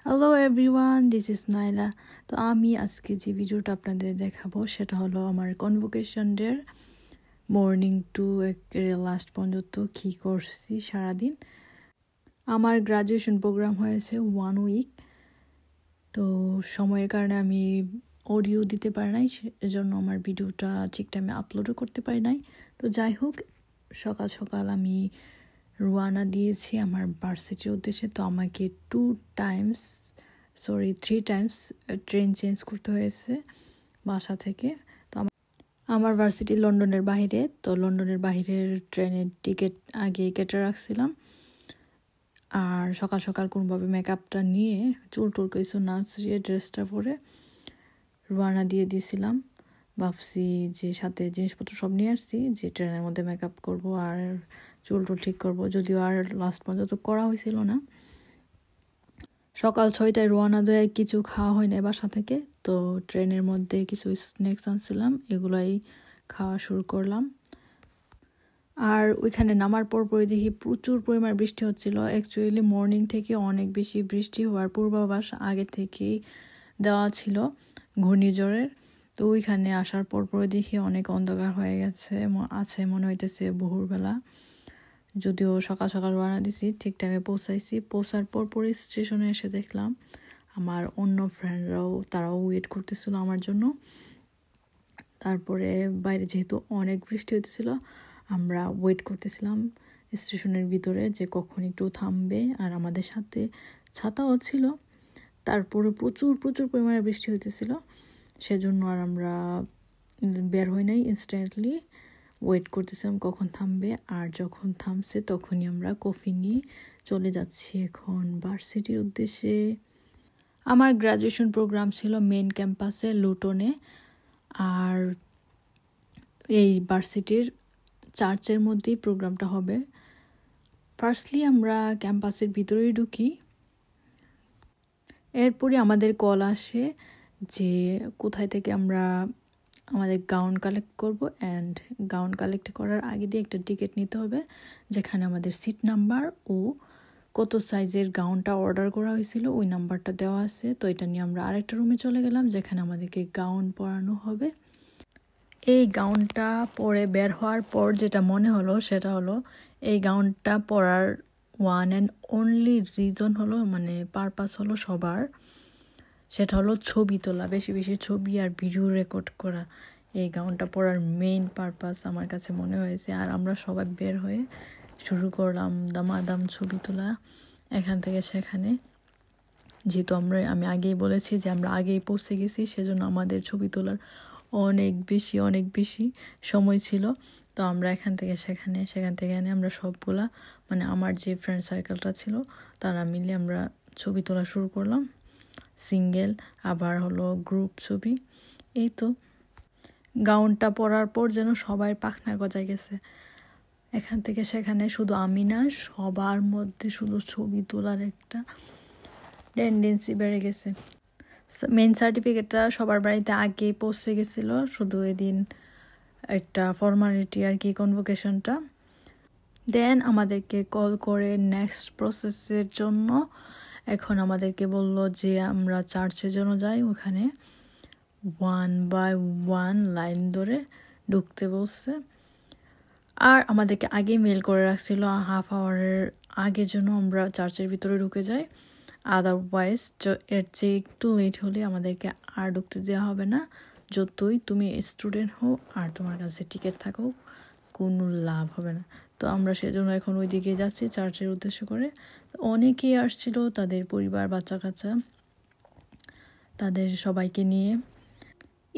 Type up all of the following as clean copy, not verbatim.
Hello everyone, this is Naila. তো আমি আজকে যে ভিডিওটা আপনাদের দেখাবো সেটা হলো আমার কনভোকেশনের মর্নিং টু একেবারে লাস্ট পর্যন্ত কী করছি সারাদিন। আমার গ্রাজুয়েশন প্রোগ্রাম হয়েছে 1 উইক, তো সময়ের কারণে আমি অডিও দিতে পারি নাই, সেজন্য আমার ভিডিওটা ঠিক টাইমে আপলোডও করতে পারি নাই। তো যাই হোক, সকাল সকাল আমি রওনা দিয়েছি আমার ভার্সিটির উদ্দেশ্যে। তো আমাকে 3 টাইমস ট্রেন চেঞ্জ করতে হয়েছে বাসা থেকে। তো আমার ভার্সিটি লন্ডনের বাইরে, তো লন্ডনের বাইরের ট্রেনের টিকিট আগে কেটে রাখছিলাম। আর সকাল সকাল কোনোভাবে মেকআপটা নিয়ে চুল টুল কিছু নাচিয়ে ড্রেসটা পরে রওনা দিয়ে দিয়েছিলাম। ভাবছি যে সাথে জিনিসপত্র সব নিয়ে আসছি, যে ট্রেনের মধ্যে মেকআপ করব আর চুল টুল ঠিক করবো, যদিও আর লাস্ট পর্যন্ত করা হয়েছিল না। সকাল 6টায় রওনা দিয়ে কিছু খাওয়া হয় না বাসা থেকে, তো ট্রেনের মধ্যে কিছু স্ন্যাক্স আনছিলাম, এগুলাই খাওয়া শুরু করলাম। আর ওইখানে নামার পরপরই দেখি প্রচুর পরিমাণ বৃষ্টি হচ্ছিল। অ্যাকচুয়ালি মর্নিং থেকে অনেক বেশি বৃষ্টি হওয়ার পূর্বাভাস আগে থেকেই দেওয়া ছিল ঘূর্ণিঝড়ের। তো ওইখানে আসার পরপরই দেখি অনেক অন্ধকার হয়ে গেছে, মনে হইতেছে ভোরবেলা। যদিও সকাল সকাল রওনা দিছি, ঠিক টাইমে পৌঁছাইছি। পৌঁছার পরপরই স্টেশনে এসে দেখলাম আমার অন্য তারাও ওয়েট করতেছিল আমার জন্য। তারপরে বাইরে যেহেতু অনেক বৃষ্টি হইতেছিল, আমরা ওয়েট করতেছিলাম স্টেশনের ভিতরে যে কখন একটু থামবে। আর আমাদের সাথে ছাতাও ছিল, তারপরে প্রচুর পরিমাণে বৃষ্টি হইতেছিল, সেজন্য আর আমরা বের হই নাই। ইনস্ট্যান্টলি ওয়েট করতেছিলাম কখন থামবে। আর যখন থামছে তখনই আমরা কফি নিয়ে চলে যাচ্ছি এখন ভার্সিটির উদ্দেশ্যে। আমার গ্রাজুয়েশন প্রোগ্রাম ছিল মেন ক্যাম্পাসে লুটনে, আর এই ভার্সিটির চার্চের মধ্যেই প্রোগ্রামটা হবে। ফার্স্টলি আমরা ক্যাম্পাসের ভিতরেই ঢুকি, এরপরে আমাদের কল আসে যে কোথায় থেকে আমরা আমাদের গাউন কালেক্ট করব। অ্যান্ড গাউন কালেক্ট করার আগে দিয়ে একটা টিকিট নিতে হবে, যেখানে আমাদের সিট নাম্বার ও কত সাইজের গাউনটা অর্ডার করা হয়েছিল ওই নাম্বারটা দেওয়া আছে। তো এটা নিয়ে আমরা আরেকটা রুমে চলে গেলাম, যেখানে আমাদেরকে গাউন পরানো হবে। এই গাউনটা পরে বের হওয়ার পর যেটা মনে হলো সেটা হলো, এই গাউনটা পরার ওয়ান অ্যান্ড অনলি রিজন হলো, মানে পারপাস হলো সবার, সেটা হলো ছবি তোলা, বেশি বেশি ছবি আর ভিডিও রেকর্ড করা। এই গাউনটা পরার মেইন পারপাস আমার কাছে মনে হয়েছে। আর আমরা সবাই বের হয়ে শুরু করলাম দামাদাম ছবি তোলা এখান থেকে সেখানে। যেহেতু আমি আগেই বলেছি যে আমরা আগেই পৌঁছে গেছি, সেজন্য আমাদের ছবি তোলার অনেক বেশি সময় ছিল। তো আমরা এখান থেকে সেখানে আমরা সবগুলা, মানে আমার যে ফ্রেন্ড সার্কেলটা ছিল তারা মিলে আমরা ছবি তোলা শুরু করলাম, সিঙ্গেল আবার হলো গ্রুপ ছবি। এই তো গাউনটা পরার পর যেন সবাই পাখনা গজায় গেছে এখান থেকে সেখানে। শুধু আমি না, সবার মধ্যে শুধু ছবি তোলার একটা টেন্ডেন্সি বেড়ে গেছে। মেইন সার্টিফিকেটটা সবার বাড়িতে আগেই পৌঁছে গেছিলো, শুধু এদিন একটা ফর্মালিটি আর কি, কনভোকেশনটা। দেন আমাদেরকে কল করে নেক্সট প্রসেসের জন্য এখন আমাদেরকে বলল যে আমরা চার্চের জন্য যাই, ওখানে 1 বাই 1 লাইন ধরে ঢুকতে বলছে। আর আমাদেরকে আগেই মেল করে রাখছিল হাফ আওয়ারের আগে যেন আমরা চার্চের ভিতরে ঢুকে যাই, আদারওয়াইজ এর চেয়ে একটু লেট হলে আমাদেরকে আর ঢুকতে দেওয়া হবে না। যতই তুমি স্টুডেন্ট হও আর তোমার কাছে টিকিট থাকো, কোনো লাভ হবে না। তো আমরা সেজন্য এখন ওই দিকে যাচ্ছি চার্চের উদ্দেশ্য করে। অনেকেই আসছিল, তাদের পরিবার, বাচ্চা কাচ্চা, তাদের সবাইকে নিয়ে।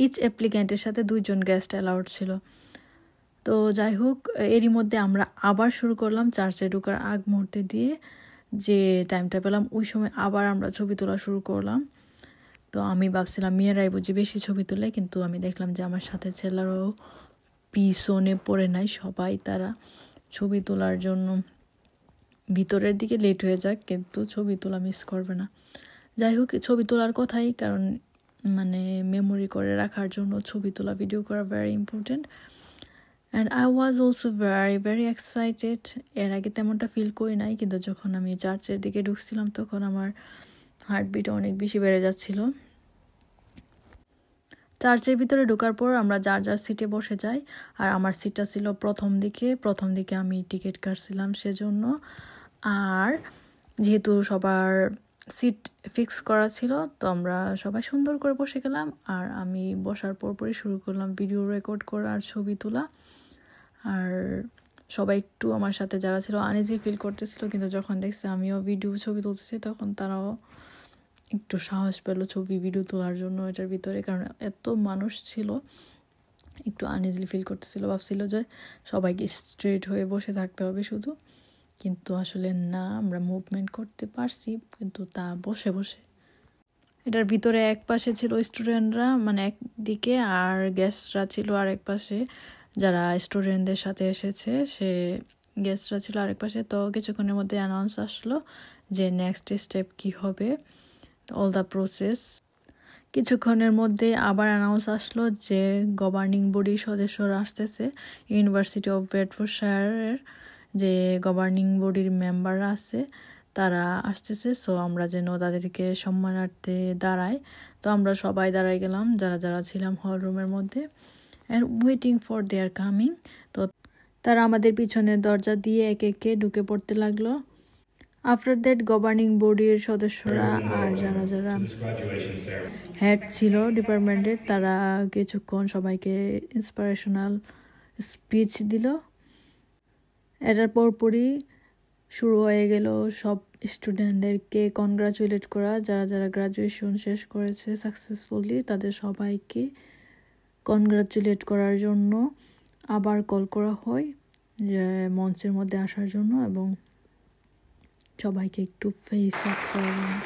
ইচ অ্যাপ্লিক্যান্টের সাথে 2 জন গেস্ট অ্যালাউড ছিল। তো যাই হোক, এরই মধ্যে আমরা আবার শুরু করলাম চার্চে ঢোকার আগ মুহূর্তে দিয়ে, যে টাইমটা পেলাম ওই সময় আবার আমরা ছবি তোলা শুরু করলাম। তো আমি ভাবছিলাম মেয়েরাই বুঝি বেশি ছবি তোলে, কিন্তু আমি দেখলাম যে আমার সাথে ছেলেরাও পিছনে পড়ে নাই, সবাই তারা ছবি তোলার জন্য ভিতরের দিকে লেট হয়ে যাক, কিন্তু ছবি তোলা মিস করবে না। যাই হোক, ছবি তোলার কথাই, কারণ মানে মেমোরি করে রাখার জন্য ছবি তোলা, ভিডিও করা very important. And I was also very excited. এর আগে তেমনটা ফিল করি নাই, কিন্তু যখন আমি চার্চের দিকে ঢুকছিলাম তখন আমার হার্টবিট অনেক বেশি বেড়ে যাচ্ছিল। চার্চের ভিতরে ঢোকার পর আমরা যার যার সিটে বসে যাই, আর আমার সিটটা ছিল প্রথম দিকে আমি টিকিট কাটছিলাম সেজন্য। আর যেহেতু সবার সিট ফিক্স করা ছিল, তো আমরা সবাই সুন্দর করে বসে গেলাম। আর আমি বসার পরপরই শুরু করলাম ভিডিও রেকর্ড করা আর ছবি তোলা। আর সবাই একটু আমার সাথে যারা ছিল আনইজি ফিল করতেছিল, কিন্তু যখন দেখছে আমিও ছবি তুলতেছি তখন তারাও একটু সাহস পেল ছবি ভিডিও তোলার জন্য এটার ভিতরে। কারণ এত মানুষ ছিল, একটু আনইজি ফিল করতেছিল, ভাবছিল যে সবাইকে স্ট্রেট হয়ে বসে থাকতে হবে শুধু, কিন্তু আসলে না, আমরা মুভমেন্ট করতে পারছি, কিন্তু তা বসে বসে। এটার ভিতরে এক পাশে ছিল স্টুডেন্টরা, মানে একদিকে, আর গেস্টরা ছিল আরেক পাশে। যারা স্টুডেন্টদের সাথে এসেছে সে গেস্টরা ছিল আরেক পাশে। তো কিছুক্ষণের মধ্যে অ্যানাউন্স আসলো যে নেক্সট স্টেপ কি হবে, অল দ্য প্রসেস। কিছুক্ষণের মধ্যে আবার অ্যানাউন্স আসলো যে গভর্নিং বডির সদস্যরা আসতেছে। ইউনিভার্সিটি অফ বেডফোর্ডশায়ারের যে গভর্নিং বডির মেম্বাররা আছে তারা আসতেছে। সো আমরা যেন তাদেরকে সম্মানার্থে দাঁড়াই। তো আমরা সবাই দাঁড়াই গেলাম যারা যারা ছিলাম হল রুমের মধ্যে, and waiting for their coming. তো তারা আমাদের পিছনের দরজা দিয়ে একে একে ঢুকে পড়তে লাগলো। আফটার দ্যাট গভর্নিং বডির সদস্যরা আর যারা যারা হেড ছিল ডিপার্টমেন্টের, তারা কিছুক্ষণ সবাইকে ইন্সপিরেশনাল স্পিচ দিল। এটার পরপরই শুরু হয়ে গেল সব স্টুডেন্টদেরকে কনগ্রাচুলেট করা। যারা যারা গ্রাজুয়েশন শেষ করেছে সাকসেসফুলি, তাদের সবাইকে কনগ্রাচুলেট করার জন্য আবার কল করা হয় যে মঞ্চের মধ্যে আসার জন্য, এবং সবাইকে একটু ফেস আপ করার জন্য।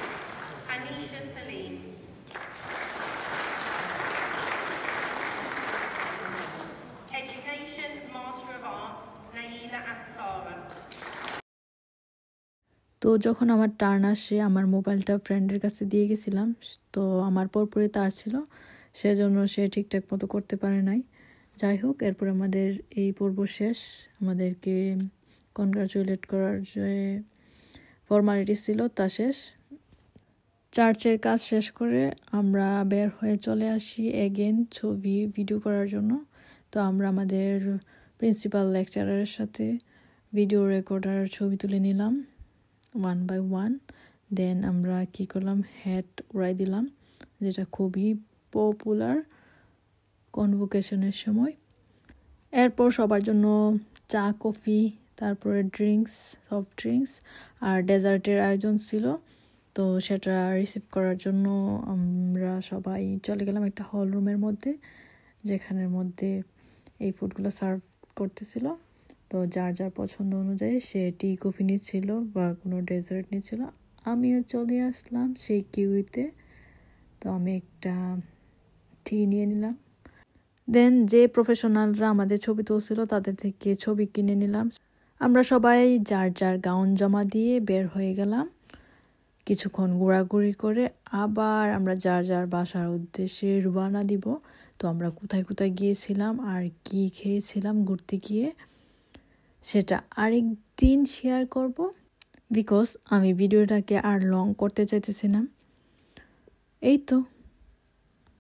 তো যখন আমার টার্ন আসে, আমার মোবাইলটা ফ্রেন্ডের কাছে দিয়ে গেছিলাম, তো আমার পরপরই তার ছিল, সেজন্য সে ঠিকঠাক মতো করতে পারে নাই। যাই হোক, এরপর আমাদের এই পর্ব শেষ। আমাদেরকে কনগ্রাচুলেট করার যে ফর্মালিটি ছিল তা শেষ। চার্চের কাজ শেষ করে আমরা বের হয়ে চলে আসি এগেন ছবি ভিডিও করার জন্য। তো আমরা আমাদের প্রিন্সিপাল লেকচারারের সাথে ভিডিও রেকর্ডার ছবি তুলে নিলাম 1 by 1। দেন আমরা কি করলাম, হ্যাট উড়াই দিলাম, যেটা খুবই পপুলার কনভোকেশনের সময়। এরপর সবার জন্য চা, কফি, তারপরে ড্রিঙ্কস, সফট ড্রিঙ্কস আর ডেজার্টের আয়োজন ছিল। তো সেটা রিসিভ করার জন্য আমরা সবাই চলে গেলাম একটা হল রুমের মধ্যে, যেখানের মধ্যে এই ফুডগুলো সার্ভ করতেছিল। তো যার যার পছন্দ অনুযায়ী সে টি, কফি নিচ্ছিল বা কোনো ডেজার্ট নিচ্ছিল। আমিও চলে আসলাম সেই কিউইতে, তো আমি একটা টি নিয়ে নিলাম। দেন যে প্রফেশনালরা আমাদের ছবি তুলছিল তাদের থেকে ছবি কিনে নিলাম। আমরা সবাই যার যার গাউন জমা দিয়ে বের হয়ে গেলাম। কিছুক্ষণ ঘোরাঘুরি করে আবার আমরা যার যার বাসার উদ্দেশ্যে রওনা দিব। তো আমরা কোথায় কোথায় গিয়েছিলাম আর কি খেয়েছিলাম ঘুরতে গিয়ে, সেটা আরেক দিন শেয়ার করব, বিকজ আমি ভিডিওটাকে আর লং করতে চাইতেছি না। এই তো।